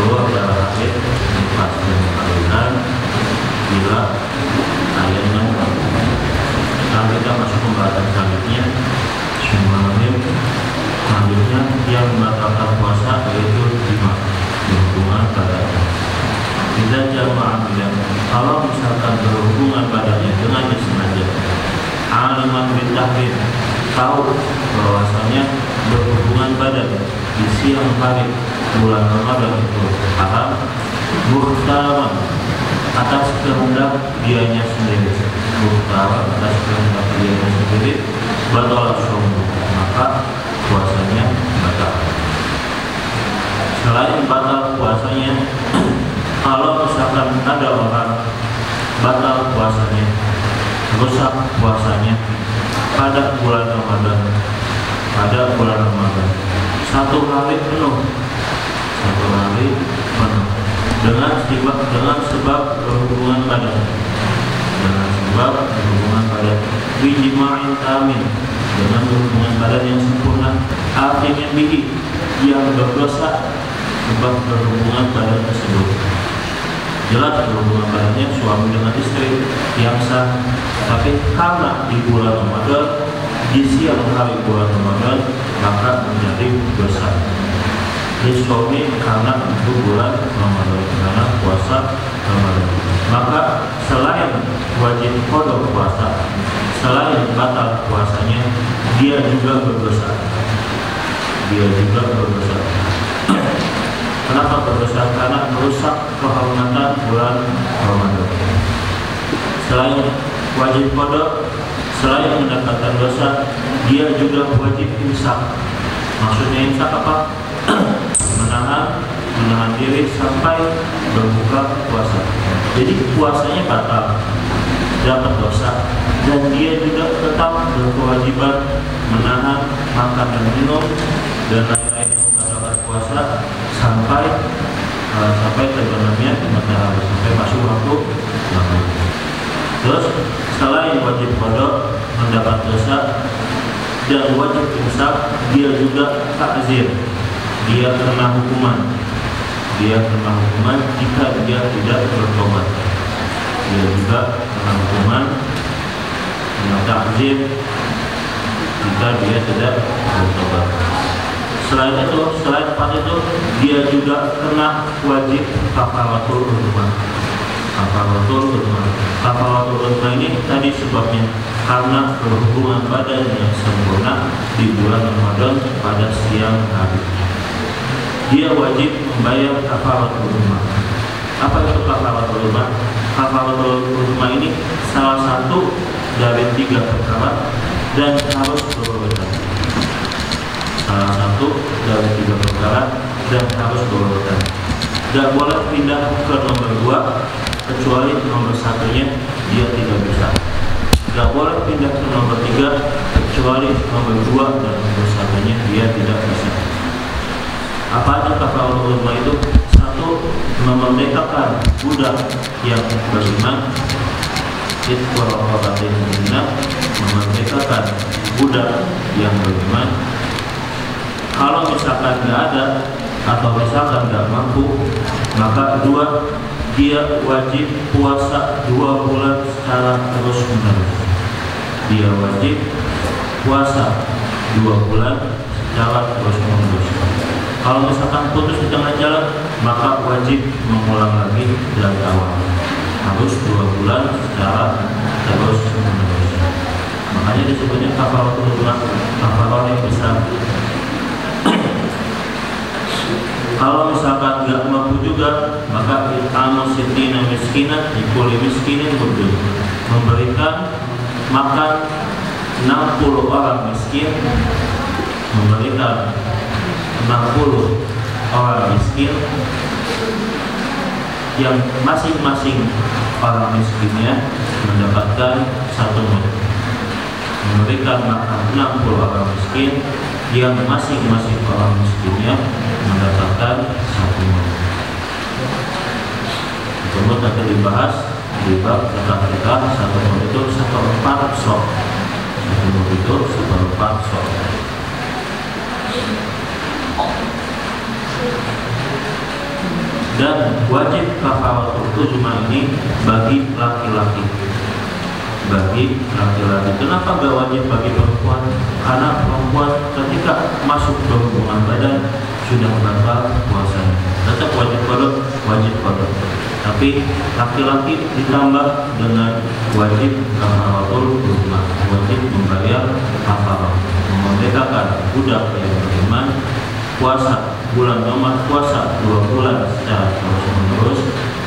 keluar darah haid pas perkawinan bila ayahnya sampai kita masuk pembahasan selanjutnya. Selanjutnya yang membatalkan puasa yaitu jima, berhubungan badannya. Tidak jamaah bilang kalau misalkan berhubungan badannya dengan sengaja, aliman bin tahrim, tahu bahwasanya berhubungan badan di siang hari bulan Ramadan itu haram, muhtaram atas kehendak dianya sendiri, muhtaram atas kehendak dianya sendiri, batal shaum, maka puasanya batal. Selain batal puasanya, kalau misalkan ada orang batal puasanya, rusak puasanya pada bulan Ramadan, satu hari penuh dengan sebab berhubungan badan, bijima'in tamin, dengan berhubungan badan yang sempurna, artinya bihi, yang berdosa sebab berhubungan badan tersebut. Jelas berhubungan badannya suami dengan istri yang sah, tapi karena di bulan Ramadan, di siang hari bulan Ramadan, maka menjadi dosa. Di suami karena itu bulan Ramadan, karena puasa Ramadan, maka selain wajib qada puasa, selain batal puasanya, dia juga berdosa. Kenapa berdosa? Karena merusak kehormatan bulan Ramadan. Selain wajib qada, selain mendapatkan dosa, dia juga wajib imsak. Maksudnya imsak apa? menahan diri sampai berbuka puasa. Jadi puasanya batal, dapat dosa, dan dia juga tetap berkewajiban menahan makan dan minum dan lain-lain yang membatalkan puasa sampai terbenamnya matahari, sampai masuk waktu maghrib. Terus selain wajib qada mendapat dosa dan wajib imsak, dia juga takzir, dia kena hukuman jika dia tidak bertobat. Dia juga kena hukuman takzir jika dia tidak bertobat. Selain itu, dia juga kena wajib kafaratul uzma. Kafaratul uzma ini tadi sebabnya karena berhubungan badan yang sempurna di bulan Ramadan pada siang hari. Dia wajib membayar kafaratul uzma. Apa itu kafaratul uzma? Kafaratul uzma ini salah satu dari 3 perkara dan harus berurutan. Tidak boleh pindah ke nomor 2 kecuali nomor 1-nya dia tidak bisa. Tidak boleh pindah ke nomor 3 kecuali nomor 2 dan nomor 1-nya dia tidak bisa. Apa aja kafaratul uzma itu? 1. Memerdekakan budak yang beriman. Memerdekakan budak yang beriman. Kalau misalkan nggak ada atau misalkan nggak mampu, maka 2, dia wajib puasa 2 bulan secara terus-menerus. Dia wajib puasa 2 bulan secara terus-menerus. Kalau misalkan putus di tengah jalan, maka wajib mengulang lagi dari awal. Harus 2 bulan secara terus-menerus. Makanya disebutnya kafaratul uzma, kafarah yang besar. Kalau misalkan nggak mampu juga, maka it'amu sittina miskinan likulli miskinin muddun, memberikan makan 60 orang miskin, memberikan 60 orang miskin yang masing-masing orang miskinnya mendapatkan 1 mud. Memberikan makan 60 orang miskin yang masing-masing orang miskinnya mendapatkan 1 mud. Tersebut akan dibahas di bab fikah 1 mud itu 1/4 sok. 1 mud itu 1/4 sok. Dan wajib kafaratul ijma ini bagi laki-laki. Bagi laki-laki. Kenapa gak wajib bagi perempuan? Karena perempuan ketika masuk ke hubungan badan sudah batal puasanya. Tetap wajib qada. Tapi laki-laki ditambah dengan wajib kafaratul ijma, wajib membayar kafarah, memerdekakan budak yang beriman, puasa bulan Ramadan, puasa 2 bulan secara terus-menerus.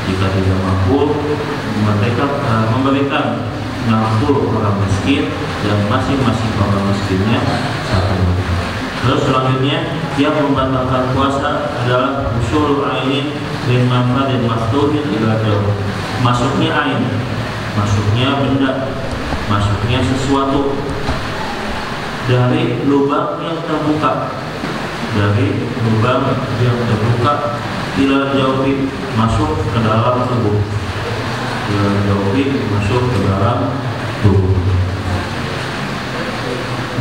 Jika tidak mampu, memberikan 60 orang miskin dan masing-masing orang miskinnya 1. Terus selanjutnya yang membatalkan puasa adalah usul ainin min manfadin maftuhin ila jauh. Masuknya ain, masuknya benda, masuknya sesuatu dari lubang yang terbuka, dari lubang yang terbuka ila jauhi, masuk ke dalam tubuh, ila jauhi, masuk ke dalam tubuh.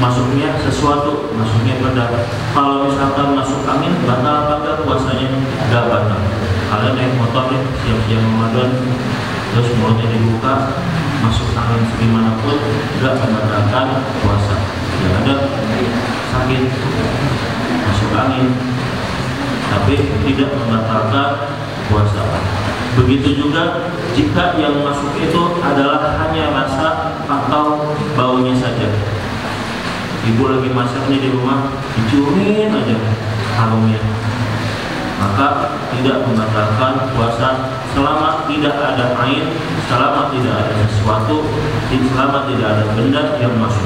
Masuknya sesuatu, masuknya benda. Kalau misalkan masuk angin, batal apa enggak puasanya? Enggak batal. Kalian naik motor nih, siap-siap Ramadan, terus mulutnya dibuka, masuk angin segimanapun, enggak membatalkan puasa. Tidak ada sakit, masuk angin, tapi tidak membatalkan puasa. Begitu juga jika yang masuk itu adalah hanya rasa atau baunya saja. Ibu lagi masak nih di rumah, diciumin aja harumnya, maka tidak membatalkan puasa selama tidak ada air, selama tidak ada sesuatu, selama tidak ada benda yang masuk.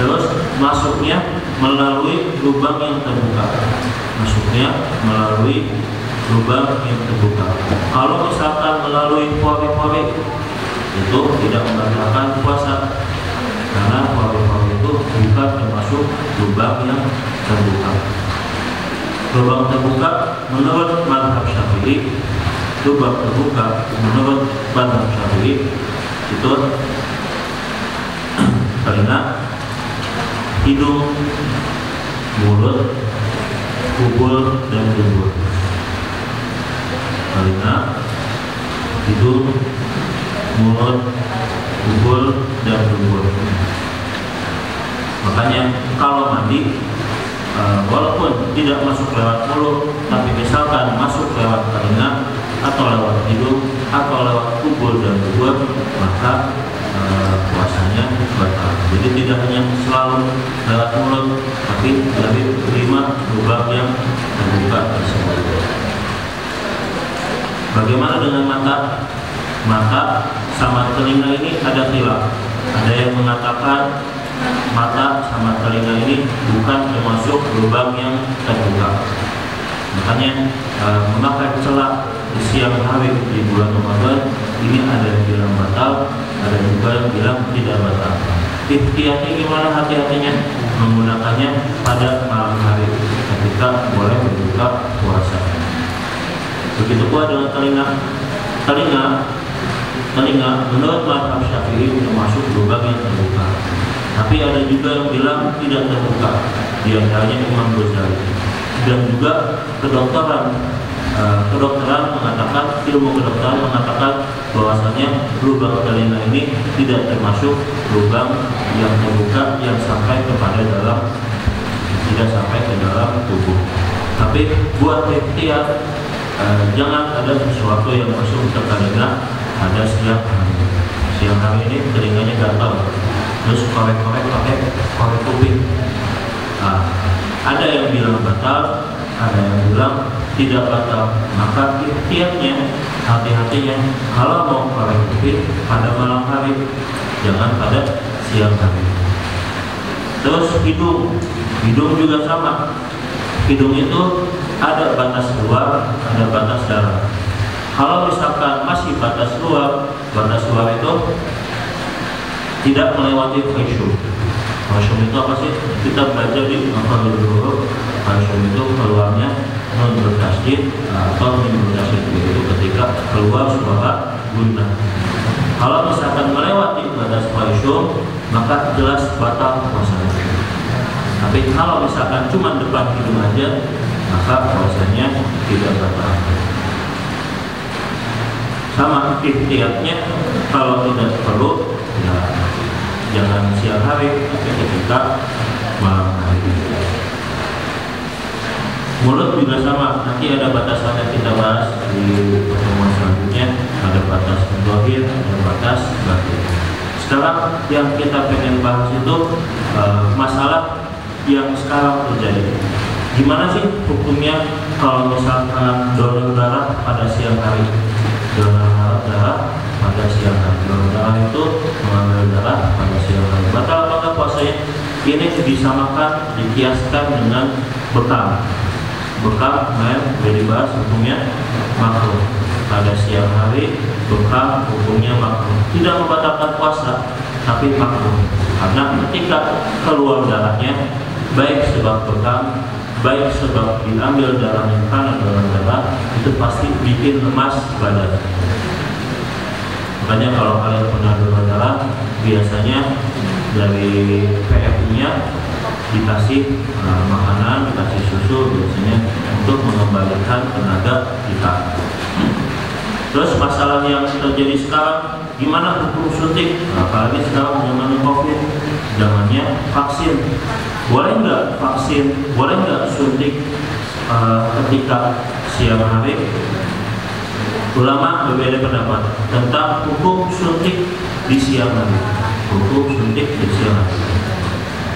Terus masuknya melalui lubang yang terbuka, masuknya melalui lubang yang terbuka. Kalau misalkan melalui pori-pori, itu tidak membatalkan puasa, karena pori-pori itu bukan termasuk lubang yang terbuka. Lubang terbuka menurut mazhab Syafi'i, lubang terbuka menurut mazhab Syafi'i itu telinga, hidung, mulut, kubul dan dubur. Telinga, hidung, mulut, kubul dan dubur. Makanya kalau mandi, walaupun tidak masuk lewat mulut, tapi misalkan masuk lewat telinga atau lewat hidung atau lewat kubul dan dubur, maka puasanya batal. Jadi tidak hanya selalu lewat mulut, tapi dari 5 lubang yang terbuka tersebut. Bagaimana dengan mata? Mata sama telinga ini ada khilaf. Ada yang mengatakan mata sama telinga ini bukan termasuk lubang yang terbuka. Makanya memakai celak di siang hari di bulan Ramadan ini ada yang bilang batal, ada juga yang bilang tidak batal. Ikhtiarnya gimana hati-hatinya? Menggunakannya pada malam hari ketika boleh berbuka puasa. Begitu pula dengan telinga. Telinga menurut mazhab Syafi'i termasuk lubang yang terbuka. Tapi ada juga yang bilang tidak terbuka, di antaranya Imam Ghazali. Dan juga kedokteran mengatakan, ilmu kedokteran mengatakan bahwasanya lubang telinga ini tidak termasuk lubang yang terbuka yang sampai kepada dalam, tidak sampai ke dalam tubuh. Tapi buat ikhtiar, jangan ada sesuatu yang masuk ke telinga pada siang hari. Siang hari ini telinganya gatal, terus korek-korek pakai korek kuping. Ada yang bilang batal, ada yang bilang tidak batal. Maka ikhtiarnya, hati-hatinya, kalau mau korek kuping pada malam hari, jangan pada siang hari. Terus hidung juga sama. Hidung itu ada batas luar, ada batas dalam. Kalau misalkan masih batas luar itu tidak melewati fasyum. Fasyum itu apa sih? Kita belajar di mafhum dulu. Fasyum itu keluarnya non bertasydid atau min bertasydid, itu ketika keluar suara gunnah. Kalau misalkan melewati batas fasyum, maka jelas batal puasanya. Tapi kalau misalkan cuma depan hidung aja, maka puasanya tidak batal. Sama ikhtiarnya, kalau tidak perlu, ya jangan siang hari, tapi ketika malam hari. Mulut juga sama, nanti ada batasannya kita bahas di pertemuan selanjutnya. Ada batas zahir, ada batas batin. Sekarang yang kita pengen bahas itu masalah yang sekarang terjadi. Gimana sih hukumnya kalau misalkan donor darah pada siang hari? Donor darah pada siang hari. Donor darah itu mengambil darah pada siang hari. Batal apakah puasanya? Ini disamakan, dikiaskan dengan bekam. Bekam, boleh dibahas hukumnya makruh. Pada siang hari, bekam hukumnya makruh. Tidak membatalkan puasa, tapi makruh. Karena ketika keluar darahnya, baik sebab bekam, baik sebab diambil darahnya karena donor darah, itu pasti bikin lemas badan. Makanya kalau kalian pernah donor darah, biasanya dari PFI-nya dikasih makanan, dikasih susu biasanya untuk mengembalikan tenaga kita. Terus masalah yang terjadi sekarang, gimana hukum suntik? Apalagi sekarang zaman COVID, zamannya vaksin. Boleh nggak vaksin? Boleh nggak suntik ketika siang hari? Ulama berbeda pendapat tentang hukum suntik di siang hari. Hukum suntik di siang hari.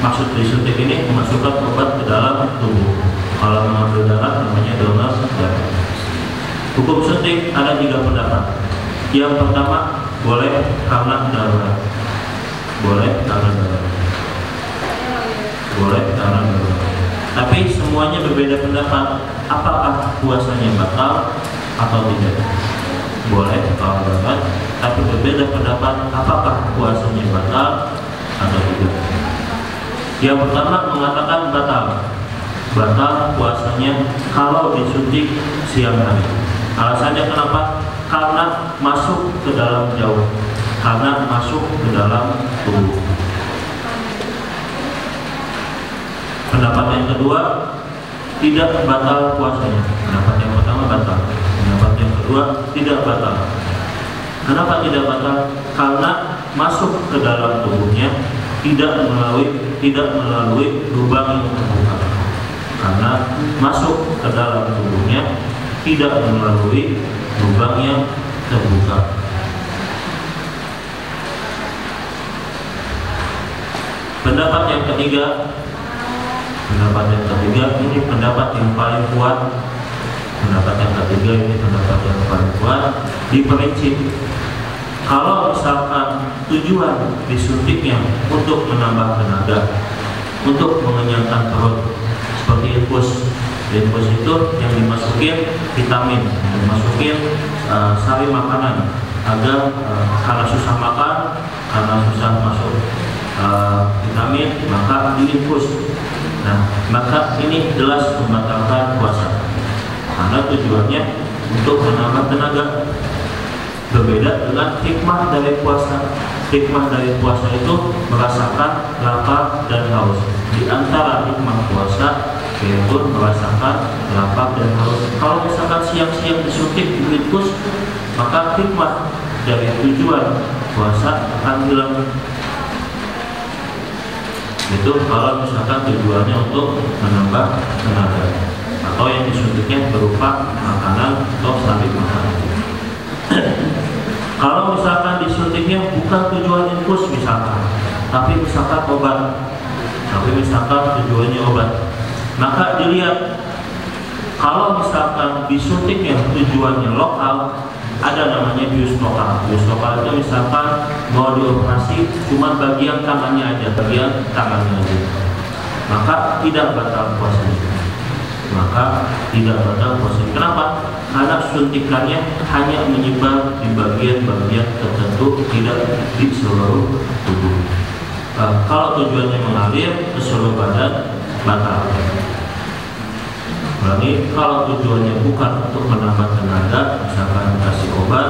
Maksud disuntik ini memasukkan obat ke dalam tubuh. Kalau mengambil darah namanya donor darah. Hukum suntik ada 3 pendapat. Yang pertama, boleh karena darurat. Boleh karena darurat. Boleh karena darurat. Tapi semuanya berbeda pendapat. Apakah puasanya batal atau tidak? Boleh kalau darurat, tapi berbeda pendapat apakah puasanya batal atau tidak. Yang pertama mengatakan batal. Batal puasanya kalau disuntik siang hari. Alasannya kenapa? Karena masuk ke dalam jauh. Karena masuk ke dalam tubuh. Pendapat yang kedua, tidak batal puasanya. Pendapat yang pertama batal. Pendapat yang kedua, tidak batal. Kenapa tidak batal? Karena masuk ke dalam tubuhnya tidak melalui lubang yang terbuka. Karena masuk ke dalam tubuhnya tidak melalui lubang yang terbuka. Pendapat yang ketiga ini pendapat yang paling kuat. Pendapat yang ketiga ini pendapat yang paling kuat. Diperinci, kalau misalkan tujuan disuntiknya untuk menambah tenaga, untuk mengenyangkan perut, seperti infus. Infus itu yang dimasukin vitamin, dimasukin sari makanan agar karena susah makan, karena susah masuk vitamin, maka diinfus. Nah, maka ini jelas membatalkan puasa karena tujuannya untuk menambah tenaga. Berbeda dengan hikmah dari puasa. Hikmah dari puasa itu merasakan lapar dan haus. Di antara hikmah puasa yaitu merasakan lapar dan haus. Kalau misalkan siang-siang disuntik di infus, maka hikmah dari tujuan puasa akan hilang. Itu kalau misalkan tujuannya untuk menambah tenaga, atau yang disuntiknya berupa makanan atau sari makanan. Kalau misalkan disuntiknya bukan tujuan infus misalkan, tapi misalkan obat, tapi misalkan tujuannya obat, maka dilihat. Kalau misalkan disuntiknya tujuannya lokal, ada namanya bius lokal. Bius lokal itu misalkan mau dioperasi cuma bagian tangannya aja, maka tidak batal puasanya. Kenapa? Karena suntikannya hanya menyebar di bagian-bagian tertentu, tidak di seluruh tubuh. Kalau tujuannya mengalir ke seluruh badan, batal. Berarti kalau tujuannya bukan untuk menambah tenaga, misalkan kasih obat,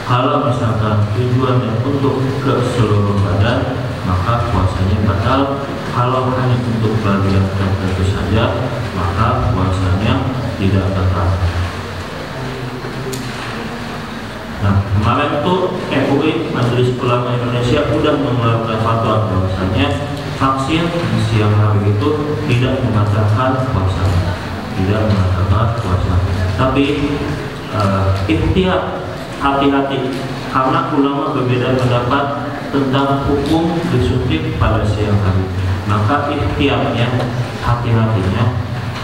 kalau misalkan tujuannya untuk ke seluruh badan, maka puasanya batal. Kalau hanya untuk bagian tertentu saja, maka puasanya tidak batal. Nah, kemarin tuh MUI Majelis Ulama Indonesia sudah mengeluarkan fatwa bahwasanya vaksin di siang hari itu tidak mengatakan puasa, Tapi ikhtiar, hati-hati, karena ulama berbeda pendapat tentang hukum disuntik pada siang hari. Maka ikhtiarnya, hati-hatinya,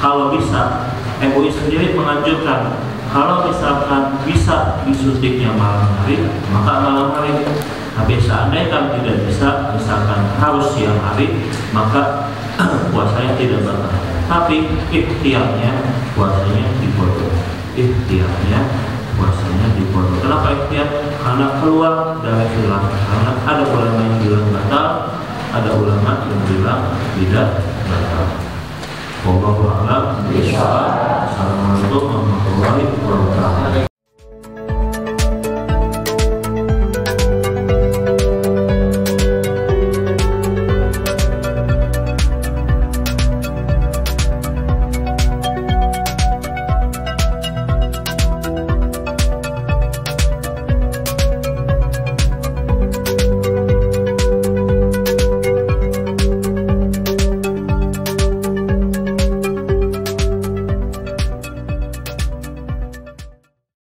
kalau bisa, MUI sendiri menganjurkan kalau misalkan bisa disuntiknya malam hari, maka malam hari. Tapi seandainya tidak bisa, misalkan harus siang hari, maka puasanya tidak batal. Tapi ikhtiarnya puasanya dipotong. Kenapa ikhtiar? Karena keluar dari khilaf. Karena ada ulama yang bilang batal, ada ulama yang bilang tidak batal. Wallahu a'lam bishawab. Assalamualaikum warahmatullahi wabarakatuh.